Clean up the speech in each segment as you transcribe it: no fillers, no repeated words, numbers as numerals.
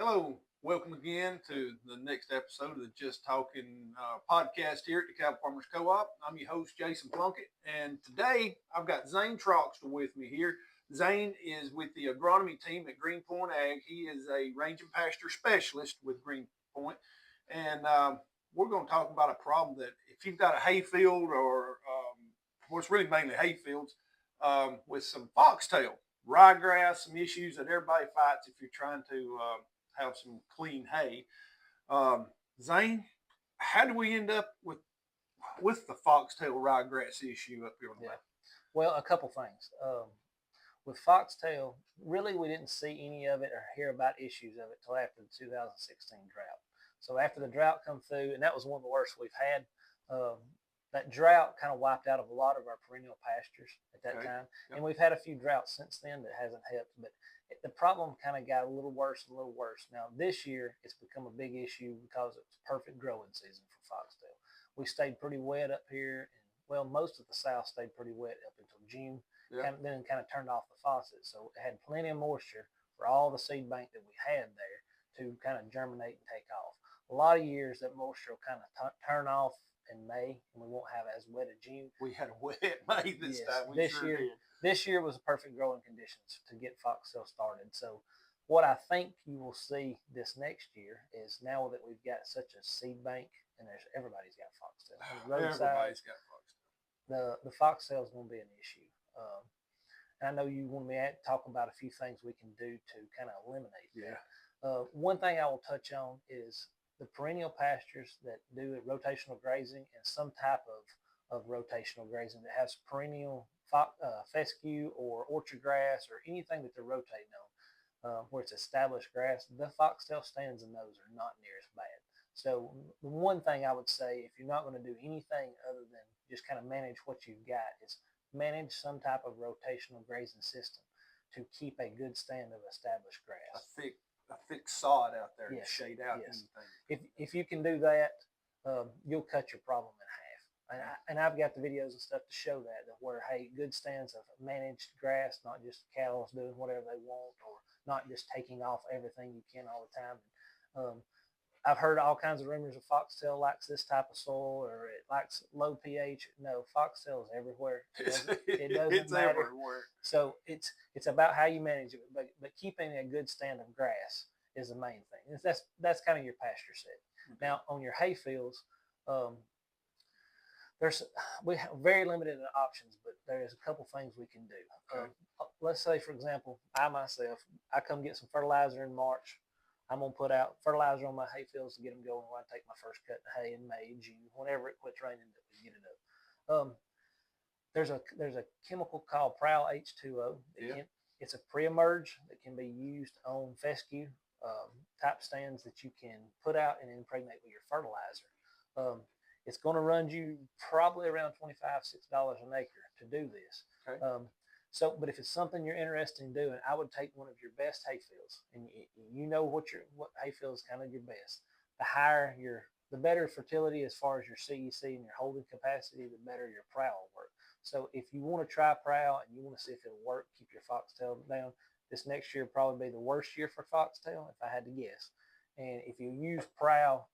Hello, welcome again to the next episode of the Just Talkin podcast here at DeKalb Farmers Co-op. I'm your host, Jason Plunkett, and today I've got Zane Troxtel with me here. Zane is with the agronomy team at Greenpoint Ag. He is a range and pasture specialist with Greenpoint, and we're going to talk about a problem that if you've got a hay field or well, it's really mainly hay fields with some foxtail, ryegrass, some issues that everybody fights if you're trying to have some clean hay. Zane, how do we end up with the foxtail ryegrass issue up here on the Yeah. map? Well, a couple things. With foxtail, really we didn't see any of it or hear about issues of it till after the 2016 drought. So after the drought come through, and that was one of the worst we've had. Um, that drought kind of wiped out a lot of our perennial pastures at that Okay. time, Yep. and we've had a few droughts since then that hasn't helped. But the problem kind of got a little worse and a little worse. Now this year it's become a big issue because it's perfect growing season for foxtail. We stayed pretty wet up here, and well, most of the south stayed pretty wet up until June. Yep. Then kind of turned off the faucet, so it had plenty of moisture for all the seed bank that we had there to kind of germinate and take off. A lot of years that moisture will kind of turn off in May, and we won't have as wet a June. We had a wet May this Yes, time. We this sure year, did. this year was a perfect growing conditions to get foxtail started. So, what I think you will see this next year is now that we've got such a seed bank, and everybody's got foxtail. On the roadside, Everybody's got foxtail. the foxtail is going to be an issue. And I know you want me to talk about a few things we can do to kind of eliminate that. One thing I will touch on is the perennial pastures that do rotational grazing and some type of rotational grazing that has perennial fescue or orchard grass or anything that they're rotating on, where it's established grass. The foxtail stands in those are not near as bad. So the one thing I would say, if you're not going to do anything other than just kind of manage what you've got, is manage some type of rotational grazing system to keep a good stand of established grass. A thick sod out there Yes, to shade out yes. anything. If you can do that, you'll cut your problem in half. And I've got the videos and stuff to show that where, hey, good stands of managed grass, not just cattle's doing whatever they want or not just taking off everything you can all the time. I've heard all kinds of rumors of foxtail likes this type of soil or it likes low pH. No, foxtail is everywhere. It doesn't It's matter. everywhere. So it's about how you manage it, but keeping a good stand of grass is the main thing. That's kind of your pasture set. Okay. Now on your hay fields, we have very limited options, but there's a couple things we can do. Okay. Let's say, for example, I come get some fertilizer in March. I'm gonna put out fertilizer on my hay fields to get them going when I take my first cut of hay in May, June, whenever it quits raining, that we get it up. There's a chemical called Prowl H2O. It's a pre-emerge that can be used on fescue type stands that you can put out and impregnate with your fertilizer. It's going to run you probably around $25, $6 an acre to do this. Okay. But if it's something you're interested in doing, I would take one of your best hay fields, and you know what hay field is kind of your best. The better fertility as far as your CEC and your holding capacity, the better your prowl will work. So if you want to try prowl and you want to see if it'll work, keep your foxtail down. This next year will probably be the worst year for foxtail, if I had to guess. And if you use prowl,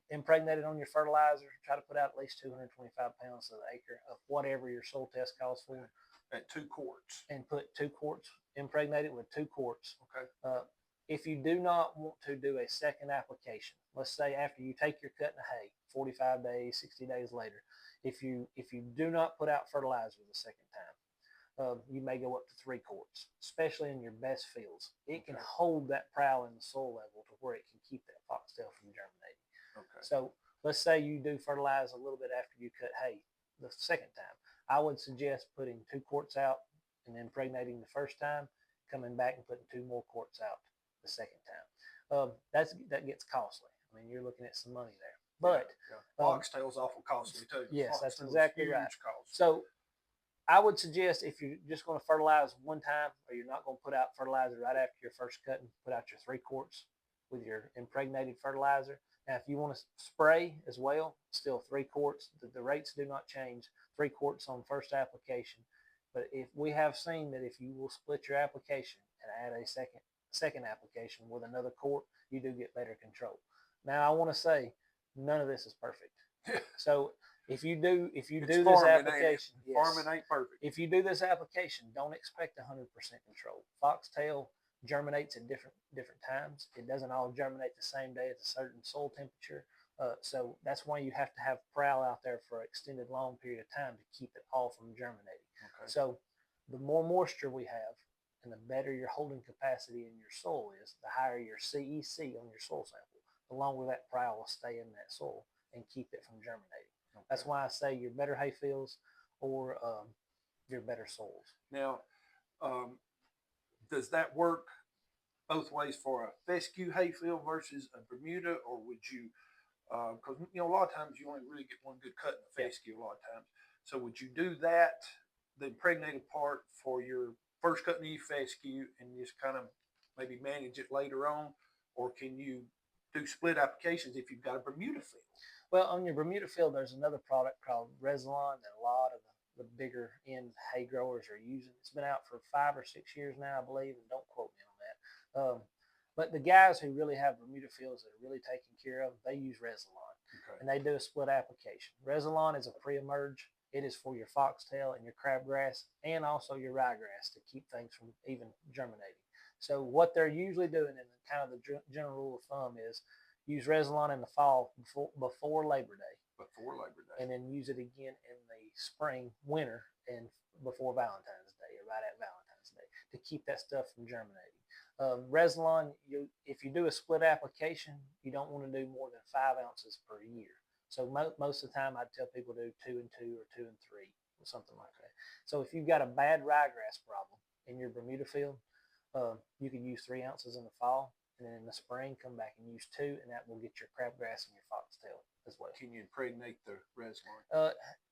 impregnate it on your fertilizer, try to put out at least 225 pounds to the acre of whatever your soil test calls for. At 2 quarts. And put 2 quarts, impregnate it with 2 quarts. Okay. If you do not want to do a second application, let's say after you take your cut in the hay, 45 days, 60 days later, if you do not put out fertilizer the second time, you may go up to 3 quarts, especially in your best fields. It can hold that prowl in the soil level to where it can keep that foxtail from germinating. Okay. So let's say you do fertilize a little bit after you cut hay the second time. I would suggest putting 2 quarts out and impregnating the first time, coming back and putting 2 more quarts out the second time. That gets costly. I mean, you're looking at some money there. But foxtail's awful costly too. Yes, that's exactly right. Cost. So I would suggest if you're just going to fertilize one time, or you're not going to put out fertilizer right after your first cut, and put out your 3 quarts with your impregnated fertilizer. Now, if you want to spray as well, still 3 quarts. The rates do not change. 3 quarts on first application. But if we have seen that if you will split your application and add a second second application with another quart, you do get better control. Now I want to say none of this is perfect. So if you do this application, farming ain't perfect. If you do this application, don't expect 100% control. Foxtail germinates at different times. It doesn't all germinate the same day at a certain soil temperature. So that's why you have to have prowl out there for an extended long period of time to keep it all from germinating. Okay. So the more moisture we have and the better your holding capacity in your soil is, the higher your CEC on your soil sample, the longer that prowl will stay in that soil and keep it from germinating. Okay. That's why I say your better hay fields or your better soils. Now, does that work both ways for a fescue hayfield versus a Bermuda, or would you, because a lot of times you only really get one good cut in a fescue a lot of times. So would you do that, the impregnated part, for your first cut in the fescue and just kind of maybe manage it later on, or can you do split applications if you've got a Bermuda field? Well, on your Bermuda field, there's another product called Resilon that a lot of the bigger end hay growers are using. It's been out for 5 or 6 years now, I believe, and don't quote me on that. But the guys who really have Bermuda fields that are really taken care of, they use Resilon. Okay. And they do a split application. Resilon is a pre-emerge. It is for your foxtail and your crabgrass and also your ryegrass to keep things from even germinating. So what they're usually doing, and kind of the general rule of thumb, is use Resilon in the fall before Labor Day. Before Labor Day. And then use it again in the spring, winter, and before Valentine's Day, or right at Valentine's Day, to keep that stuff from germinating. Resilon, if you do a split application, you don't want to do more than 5 ounces per year. So most of the time I'd tell people to do 2 and 2 or 2 and 3 or something like that. So if you've got a bad ryegrass problem in your Bermuda field, you could use 3 ounces in the fall, and then in the spring come back and use 2, and that will get your crabgrass and your foxtail as well. Can you impregnate the Resilon?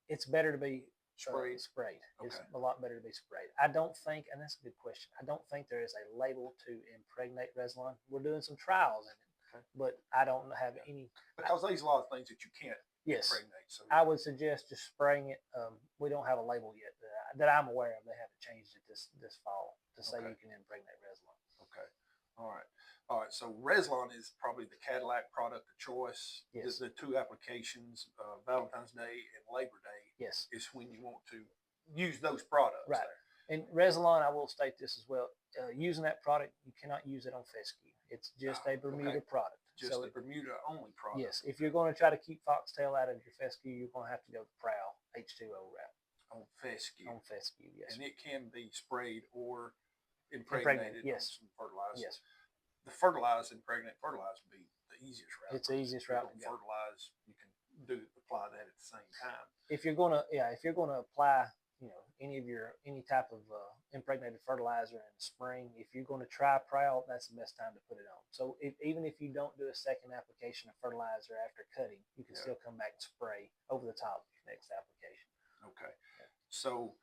It's better to be sprayed. Okay. It's a lot better to be sprayed. I don't think, and that's a good question, I don't think there is a label to impregnate Resilon. We're doing some trials in it. Okay. But I don't have any. Because there's a lot of things that you can't impregnate. So I would suggest just spraying it. We don't have a label yet that I'm aware of. They haven't changed it this fall to say you can impregnate Resilon. Okay. All right. So Resilon is probably the Cadillac product of choice. Yes. The 2 applications, Valentine's Day and Labor Day. Yes. Is when you want to use those products. Right. There. And Resilon, I will state this as well. Using that product, you cannot use it on fescue. It's just a Bermuda product. Just a Bermuda only product. Yes. If you're going to try to keep foxtail out of your fescue, you're going to have to go the Prowl H2O route. On fescue. On fescue, yes. And it can be sprayed or impregnated on some fertilizer. Yes. The impregnate fertilizer would be the easiest route. It's the easiest route to go. Fertilize, you can apply that at the same time. If you're gonna apply, any type of impregnated fertilizer in the spring, if you're going to try Prowl, that's the best time to put it on. So even if you don't do a second application of fertilizer after cutting, you can still come back and spray over the top of your next application. Okay. Yeah. So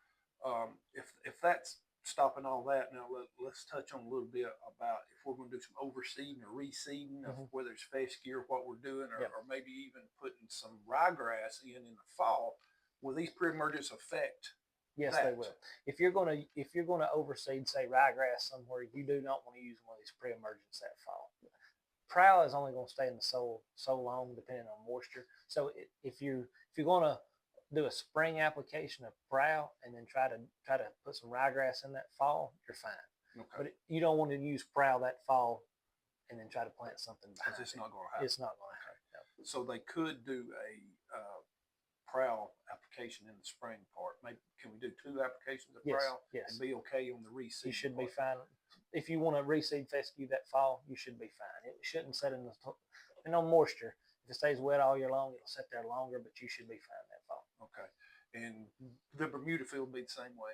if that's stopping all that, now let's touch on a little bit about if we're going to do some overseeding or reseeding, whether it's fescue or what we're doing, or maybe even putting some ryegrass in the fall. Will these pre-emergence affect? Yes, they will. If you're going to overseed, say ryegrass somewhere, you do not want to use one of these pre-emergence that fall. Prowl is only going to stay in the soil so long, depending on moisture. So if you're going to do a spring application of Prowl and then try to put some ryegrass in that fall, you're fine. Okay. But you don't want to use Prowl that fall and then try to plant something behind it. It's not going to happen. It's not going to happen. No. So they could do a Prowl application in the spring part. Maybe can we do 2 applications of Prowl and be okay on the reseed? You should be fine. If you want to reseed fescue that fall, you should be fine. It shouldn't set in no moisture. If it stays wet all year long, it'll sit there longer, but you should be fine that fall. Okay. And the Bermuda field will be the same way.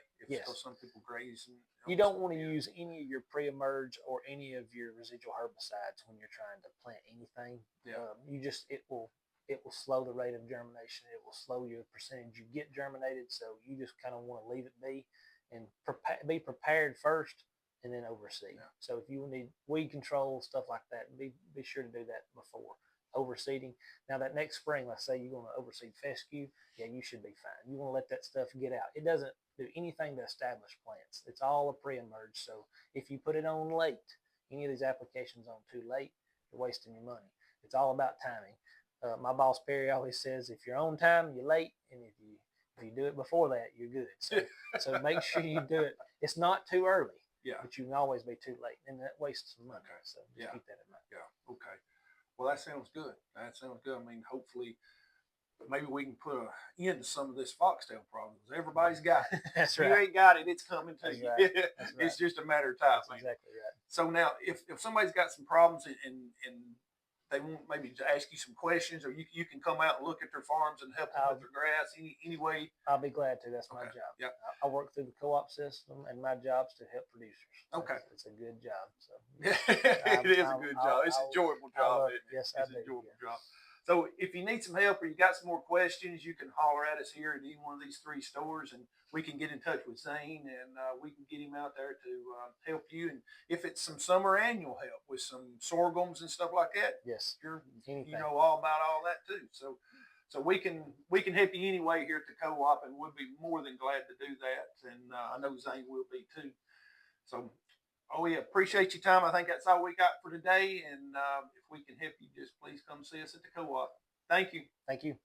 Some people graze. You don't want to use any of your pre-emerge or any of your residual herbicides when you're trying to plant anything. Yeah. It will slow the rate of germination. It will slow your percentage you get germinated. So you just kind of want to leave it be and be prepared first and then overseed. Yeah. So if you need weed control, stuff like that, be sure to do that before overseeding. Now that next spring, let's say you're going to overseed fescue, you should be fine. You want to let that stuff get out. It doesn't do anything to establish plants. It's all a pre-emerge. So if you put it on late, any of these applications on too late, you're wasting your money. It's all about timing. My boss Perry always says, if you're on time, you're late, and if you do it before that, you're good. So make sure you do it. It's not too early, but you can always be too late, and that wastes some money. Okay. So just keep that in mind. Yeah. Okay. Well, that sounds good. That sounds good. I mean, hopefully, maybe we can put an end to some of this foxtail problems. Everybody's got it. That's right. You ain't got it, it's coming to you. Right. That's It's just a matter of time. That's exactly right. So now, if somebody's got some problems and they want maybe to ask you some questions, or you can come out and look at their farms and help them with their grass any way. I'll be glad to. That's my job. Yeah. I work through the co-op system, and my job's to help producers. Okay. It's a good job. So it is a good job. It's an enjoyable job. Yes, it's an enjoyable job. So if you need some help or you got some more questions, you can holler at us here at any one of these 3 stores, and we can get in touch with Zane, and we can get him out there to help you. And if it's some summer annual help with some sorghums and stuff like that, yes, you know all about all that too. So we can help you anyway here at the co-op, and we'll be more than glad to do that. And I know Zane will be too. So. Oh, yeah, appreciate your time. I think that's all we got for today. And if we can help you, just please come see us at the co-op. Thank you. Thank you.